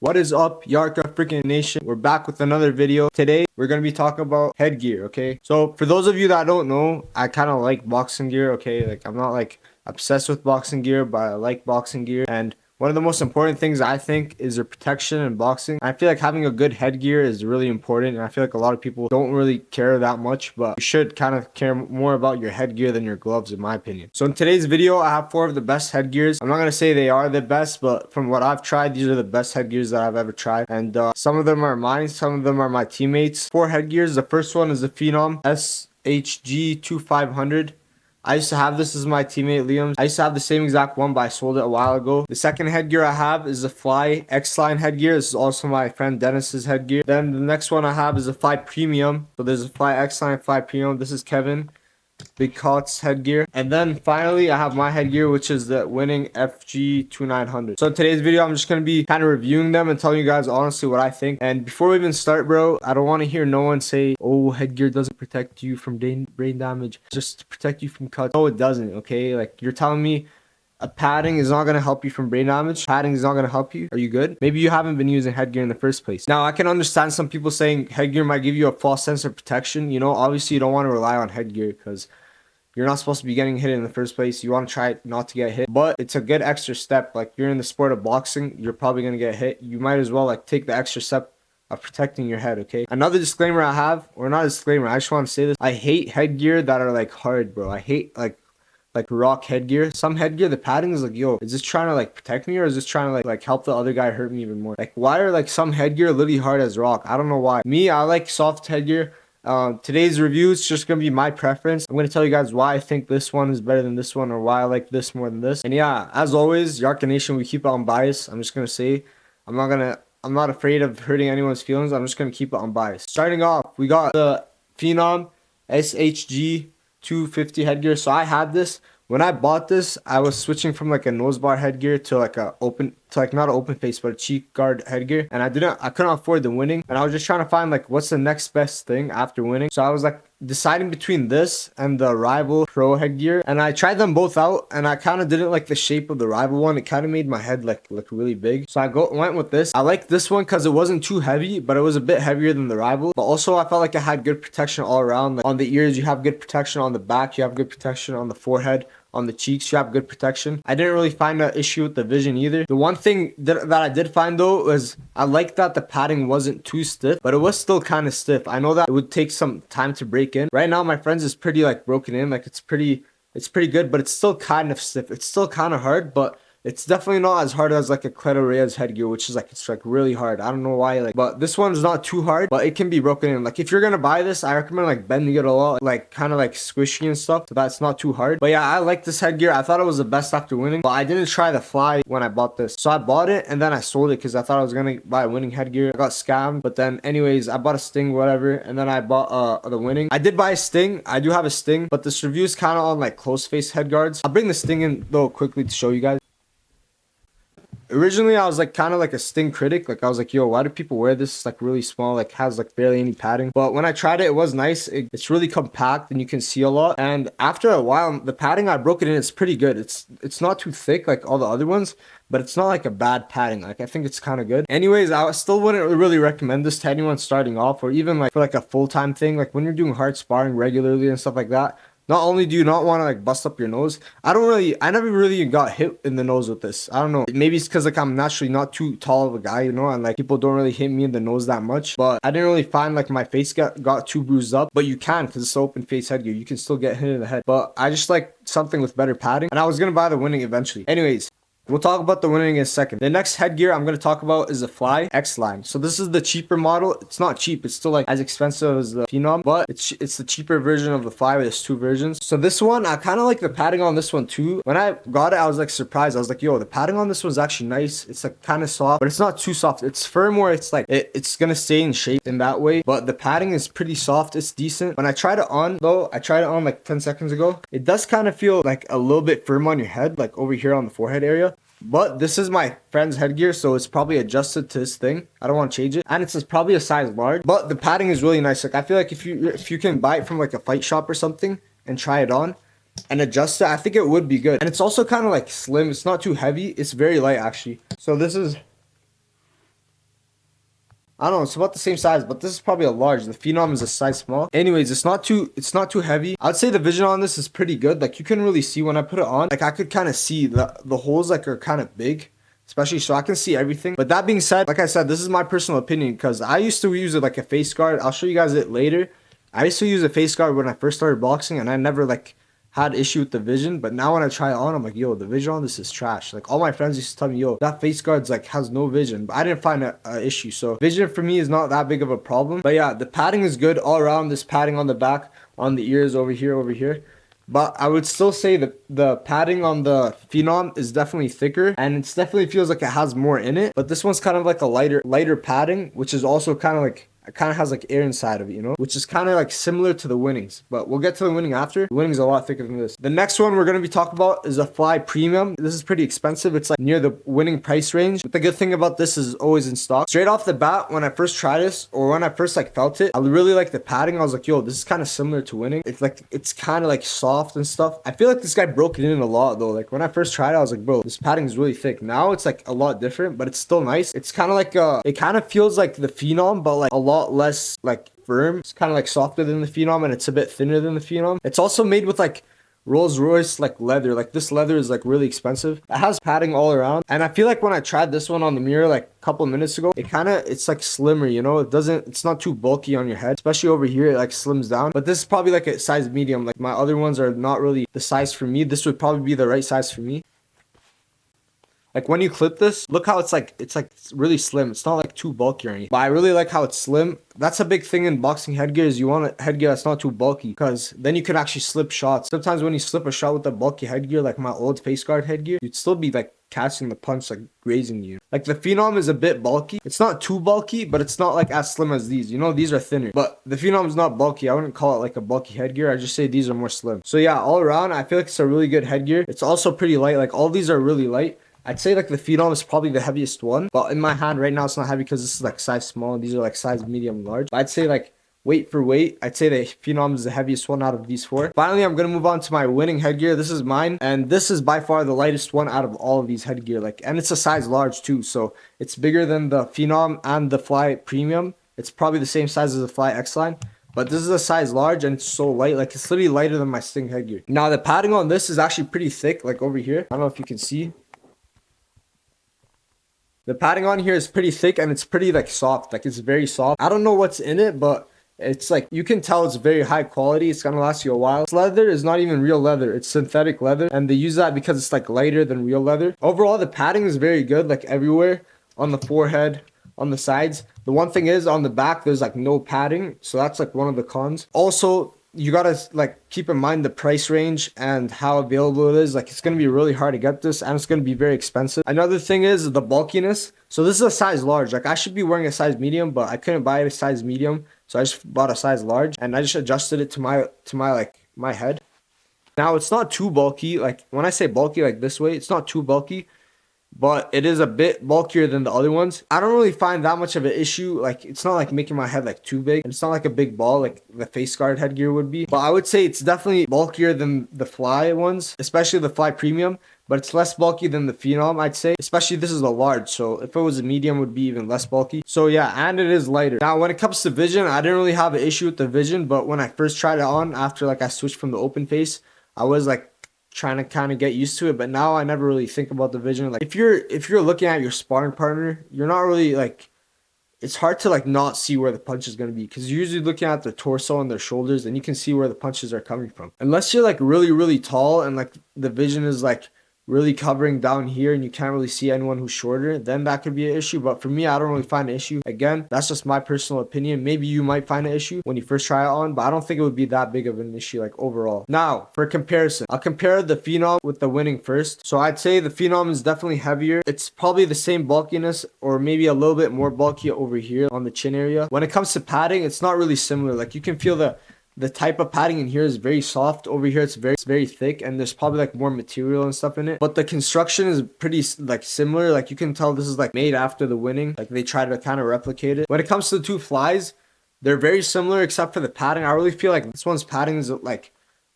What is up, Yarka freaking nation? We're back with another video. Today we're gonna be talking about headgear, okay? So for those of you that don't know, I kind of like boxing gear, okay? Like I'm not like obsessed with boxing gear, but I like boxing gear. And one of the most important things I think is your protection in boxing. I feel like having a good headgear is really important, and I feel like a lot of people don't really care that much, but you should kind of care more about your headgear than your gloves, in my opinion. So in today's video, I have 4 of the best headgears. I'm not gonna say they are the best, but from what I've tried, these are the best headgears that I've ever tried. And some of them are mine, some of them are my teammates. 4 headgears. The first one is the Phenom SHG-250. I used to have this as my teammate Liam's. I used to have the same exact one, but I sold it a while ago. The second headgear I have is the Fly X-Line headgear. This is also my friend Dennis's headgear. Then the next one I have is a Fly Premium. So there's a Fly X-Line, Fly Premium. This is Kevin Big Cot's headgear. And then finally I have my headgear, which is the winning FG-2900. So in today's video, I'm just going to be kind of reviewing them and telling you guys honestly what I think. And before we even start, bro, I don't want to hear no one say, oh, headgear doesn't protect you from brain damage, just to protect you from cuts. No, it doesn't, okay? Like, you're telling me a padding is not going to help you from brain damage? Padding is not going to help you? Are you good? Maybe you haven't been using headgear in the first place. Now, I can understand some people saying headgear might give you a false sense of protection. You know, obviously you don't want to rely on headgear because you're not supposed to be getting hit in the first place. You want to try not to get hit, but it's a good extra step. Like, you're in the sport of boxing, you're probably going to get hit. You might as well like take the extra step of protecting your head, okay? Another disclaimer I have, or not a disclaimer, I just want to say this. I hate headgear that are like hard, bro. I hate like rock headgear. Some headgear, the padding is like, yo, is this trying to like protect me, or is this trying to like help the other guy hurt me even more? Like, why are like some headgear literally hard as rock? I don't know why. Me, I like soft headgear. Today's review is just gonna be my preference. I'm gonna tell you guys why I think this one is better than this one, or why I like this more than this. And yeah, as always, Yarka Nation, we keep it unbiased. I'm just gonna say, I'm not afraid of hurting anyone's feelings. I'm just gonna keep it unbiased. Starting off, we got the Phenom SHG-250 headgear. So I had this. When I bought this, I was switching from like a nose bar headgear to like a not an open face, but a cheek guard headgear. And I couldn't afford the winning. And I was just trying to find like what's the next best thing after winning. So I was like deciding between this and the Rival Pro headgear. And I tried them both out, and I kind of didn't like the shape of the Rival one. It kind of made my head like look really big. So I went with this. I like this one because it wasn't too heavy, but it was a bit heavier than the Rival. But also I felt like it had good protection all around. Like on the ears, you have good protection. On the back, you have good protection. On the forehead, on the cheeks, you have good protection. I didn't really find an issue with the vision either. The one thing that I did find though was I liked that the padding wasn't too stiff, but it was still kind of stiff. I know that it would take some time to break in. Right now my friend's is pretty like broken in, like it's pretty good, but it's still kind of stiff. It's still kind of hard, but it's definitely not as hard as like a Cleto Reyes headgear, which is like, it's like really hard. I don't know why, like, but this one is not too hard, but it can be broken in. Like, if you're gonna buy this, I recommend like bending it a lot, like kind of like squishy and stuff, so that's not too hard. But yeah, I like this headgear. I thought it was the best after winning, but I didn't try the Fly when I bought this. So I bought it and then I sold it because I thought I was gonna buy a winning headgear. I got scammed, but then anyways, I bought a Sting, whatever, and then I bought the winning. I did buy a Sting. I do have a Sting, but this review is kind of on like close face head guards. I'll bring the Sting in though quickly to show you guys. Originally, I was like kind of like a Sting critic. Like, I was like, yo, why do people wear this? It's like really small, like has like barely any padding. But when I tried it, it was nice. It's really compact and you can see a lot. And after a while, the padding, I broke it in. It's pretty good. It's not too thick like all the other ones, but it's not like a bad padding. Like, I think it's kind of good. Anyways, I still wouldn't really recommend this to anyone starting off, or even like for like a full-time thing. Like when you're doing hard sparring regularly and stuff like that, not only do you not want to like bust up your nose, I never really got hit in the nose with this. I don't know. Maybe it's because like I'm naturally not too tall of a guy, you know, and like people don't really hit me in the nose that much. But I didn't really find like my face got too bruised up. But you can, because it's open face headgear. You can still get hit in the head. But I just like something with better padding. And I was going to buy the winning eventually. Anyways, we'll talk about the winning in a second. The next headgear I'm going to talk about is the Fly X-Line. So this is the cheaper model. It's not cheap. It's still like as expensive as the Phenom, but it's the cheaper version of the Fly. There's 2 versions. So this one, I kind of like the padding on this one too. When I got it, I was like surprised. I was like, yo, the padding on this one's actually nice. It's like kind of soft, but it's not too soft. It's firm where it's like, it's going to stay in shape in that way. But the padding is pretty soft. It's decent. When I tried it on though, I tried it on like 10 seconds ago. It does kind of feel like a little bit firm on your head, like over here on the forehead area. But this is my friend's headgear, so it's probably adjusted to his thing. I don't want to change it. And it's probably a size large. But the padding is really nice. Like, I feel like if you can buy it from like a fight shop or something and try it on and adjust it, I think it would be good. And it's also kind of like slim. It's not too heavy. It's very light actually. So this is I don't know, it's about the same size, but this is probably a large. The Phenom is a size small. Anyways, it's not too heavy. I'd say the vision on this is pretty good. Like you can really see when I put it on. Like I could kind of see the holes like are kind of big, especially so I can see everything. But that being said, like I said, this is my personal opinion because I used to use it like a face guard. I'll show you guys it later. I used to use a face guard when I first started boxing, and I never like had issue with the vision. But now when I try it on, I'm like, yo, the vision on this is trash. Like all my friends used to tell me, yo, that face guard's like has no vision, but I didn't find a issue. So vision for me is not that big of a problem. But yeah, the padding is good all around. This padding on the back, on the ears, over here. But I would still say that the padding on the Phenom is definitely thicker, and it definitely feels like it has more in it. But this one's kind of like a lighter padding, which is also kind of like, it kind of has like air inside of it, you know, which is kind of like similar to the winnings. But we'll get to the winning after. The winning's a lot thicker than this. The next one we're going to be talking about is a Fly Premium. This is pretty expensive. It's like near the winning price range. But the good thing about this is always in stock. Straight off the bat, when I first tried this, or when I first like felt it, I really like the padding. I was like, yo, this is kind of similar to winning. It's like, it's kind of like soft and stuff. I feel like this guy broke it in a lot though. Like when I first tried it, I was like, bro, this padding is really thick. Now it's like a lot different, but it's still nice. It's kind of like it kind of feels like the Phenom, but like a lot less like firm. It's kind of like softer than the Phenom, and it's a bit thinner than the Phenom. It's also made with like Rolls Royce like leather. Like this leather is like really expensive. It has padding all around, and I feel like when I tried this one on the mirror like a couple minutes ago, it's like slimmer, you know. It's not too bulky on your head, especially over here. It like slims down. But this is probably like a size medium. Like my other ones are not really the size for me. This would probably be the right size for me. Like when you clip this, look how it's really slim. It's not like too bulky or anything. But I really like how it's slim. That's a big thing in boxing headgear, is you want a headgear that's not too bulky, because then you can actually slip shots. Sometimes when you slip a shot with a bulky headgear, like my old face guard headgear, you'd still be like catching the punch, like grazing you. Like the Phenom is a bit bulky. It's not too bulky, but it's not like as slim as these. You know, these are thinner. But the Phenom is not bulky. I wouldn't call it like a bulky headgear. I just say these are more slim. So yeah, all around, I feel like it's a really good headgear. It's also pretty light. Like all these are really light. I'd say like the Phenom is probably the heaviest one, but in my hand right now it's not heavy because this is like size small and these are like size medium large. But I'd say like weight for weight, I'd say the Phenom is the heaviest one out of these four. Finally, I'm gonna move on to my winning headgear. This is mine, and this is by far the lightest one out of all of these headgear. Like, and it's a size large too, so it's bigger than the Phenom and the Fly Premium. It's probably the same size as the Fly X Line. But this is a size large, and it's so light. Like it's literally lighter than my Sting headgear. Now the padding on this is actually pretty thick, like over here. I don't know if you can see. The padding on here is pretty thick, and it's pretty like soft. Like it's very soft. I don't know what's in it, but it's like, you can tell it's very high quality. It's gonna last you a while. This leather is not even real leather. It's synthetic leather, and they use that because it's like lighter than real leather. Overall, the padding is very good, like everywhere. On the forehead, on the sides. The one thing is, on the back, there's like no padding. So that's like one of the cons. Also, you gotta like keep in mind the price range and how available it is. Like it's gonna be really hard to get this, and it's gonna be very expensive. Another thing is the bulkiness. So this is a size large. Like I should be wearing a size medium, but I couldn't buy a size medium, so I just bought a size large, and I just adjusted it to my head. Now it's not too bulky. Like when I say bulky, like this way, it's not too bulky, but it is a bit bulkier than the other ones. I don't really find that much of an issue. Like it's not like making my head like too big, and it's not like a big ball like the face guard headgear would be. But I would say it's definitely bulkier than the Fly ones, especially the Fly Premium. But it's less bulky than the Phenom, I'd say. Especially this is a large, so if it was a medium, it would be even less bulky. So yeah, and it is lighter. Now when it comes to vision, I didn't really have an issue with the vision, but when I first tried it on, after like I switched from the open face, I was like trying to kind of get used to it. But now I never really think about the vision. Like if you're looking at your sparring partner, you're not really like, it's hard to like not see where the punch is going to be, because you're usually looking at their torso and their shoulders, and you can see where the punches are coming from. Unless you're like really tall and like the vision is like really covering down here and you can't really see anyone who's shorter, then that could be an issue. But for me, I don't really find an issue. Again, that's just my personal opinion. Maybe you might find an issue when you first try it on, but I don't think it would be that big of an issue like overall. Now for comparison, I'll compare the Phenom with the winning first. So I'd say the Phenom is definitely heavier. It's probably the same bulkiness, or maybe a little bit more bulky over here on the chin area. When it comes to padding, it's not really similar. Like you can feel the type of padding in here is very soft. Over here it's very thick, and there's probably like more material and stuff in it. But the construction is pretty like similar. Like you can tell this is like made after the winning. Like they try to kind of replicate it. When it comes to the two Flies, they're very similar except for the padding. I really feel like this one's padding is like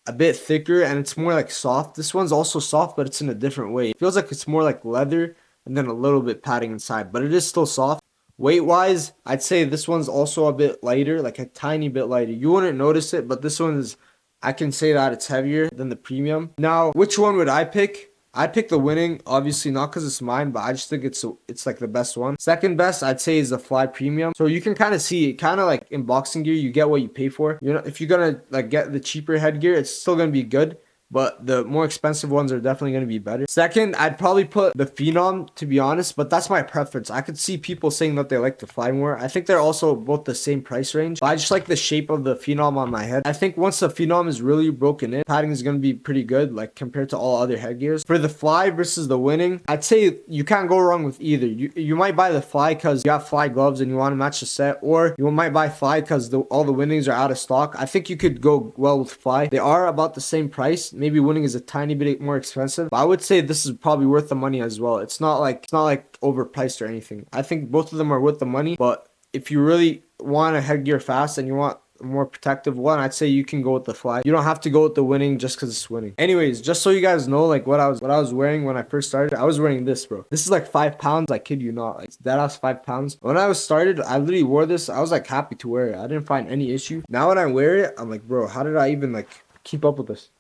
a bit thicker, and it's more like soft. This one's also soft, but it's in a different way. It feels like it's more like leather and then a little bit padding inside, but it is still soft. Weight wise, I'd say this one's also a bit lighter, like a tiny bit lighter. You wouldn't notice it, but this one is, I can say that it's heavier than the premium. Now, which one would I pick? I'd pick the winning, obviously not because it's mine, but I just think it's like the best one. Second best, I'd say, is the Fly Premium. So you can kind of see it, kind of like in boxing gear, you get what you pay for. You know, if you're gonna like get the cheaper headgear, it's still gonna be good, but the more expensive ones are definitely going to be better. Second, I'd probably put the Phenom, to be honest, but that's my preference. I could see people saying that they like the Fly more. I think they're also both the same price range, but I just like the shape of the Phenom on my head. I think once the Phenom is really broken in, padding is going to be pretty good, like compared to all other headgears. For the Fly versus the winning, I'd say you can't go wrong with either. You might buy the Fly because you have Fly gloves and you want to match the set, or you might buy Fly because all the winnings are out of stock. I think you could go well with Fly. They are about the same price. Maybe winning is a tiny bit more expensive, but I would say this is probably worth the money as well. It's not like overpriced or anything. I think both of them are worth the money, but if you really want a headgear fast and you want a more protective one, I'd say you can go with the Fly. You don't have to go with the winning just because it's winning. Anyways, just so you guys know, like what I was wearing when I first started, I was wearing this, bro. This is like 5 pounds. I kid you not. Like that was 5 pounds. When I was started, I literally wore this. I was like happy to wear it. I didn't find any issue. Now when I wear it, I'm like, bro, how did I even like keep up with this?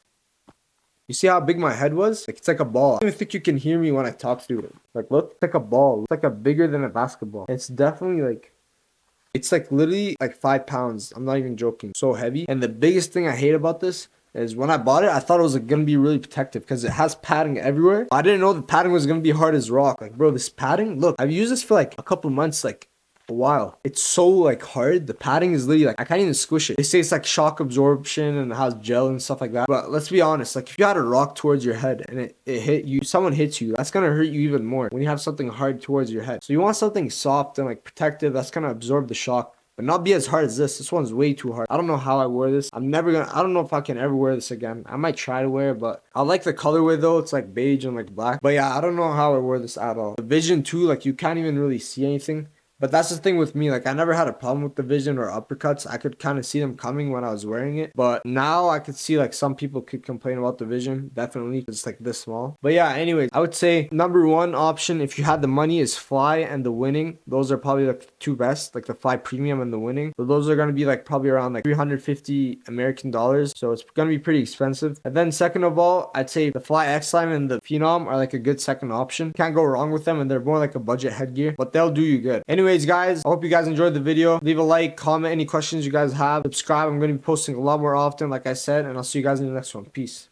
You see how big my head was? Like, it's like a ball. I don't even think you can hear me when I talk through it. Like, look, it's like a ball. It's like a bigger than a basketball. It's definitely like, it's like literally like 5 pounds. I'm not even joking. So heavy. And the biggest thing I hate about this is when I bought it, I thought it was like, gonna be really protective because it has padding everywhere. I didn't know the padding was gonna be hard as rock. Like, bro, this padding, look, I've used this for like a couple months, like a while. It's so like hard. The padding is literally like I can't even squish it. They say it's like shock absorption and it has gel and stuff like that, but let's be honest, like if you had a rock towards your head and it hit you, someone hits you, that's gonna hurt you even more when you have something hard towards your head. So you want something soft and like protective that's gonna absorb the shock, but not be as hard as this. This one's way too hard. I don't know how I wore this. I don't know if I can ever wear this again. I might try to wear it, but I like the colorway though. It's like beige and like black, but yeah, I don't know how I wore this at all. The vision too, like you can't even really see anything. But that's the thing with me, like I never had a problem with the vision or uppercuts. I could kind of see them coming when I was wearing it. But now I could see like some people could complain about the vision, definitely. It's like this small. But yeah, anyways, I would say number one option if you had the money is Fly and the winning. Those are probably like the two best, like the Fly Premium and the winning. So those are going to be like probably around like 350 American dollars. So it's going to be pretty expensive. And then second of all, I'd say the Fly X-Line and the Phenom are like a good second option. Can't go wrong with them and they're more like a budget headgear, but they'll do you good. Anyways, guys, I hope you guys enjoyed the video. Leave a like, comment any questions you guys have. Subscribe. I'm going to be posting a lot more often, like I said, and I'll see you guys in the next one. Peace.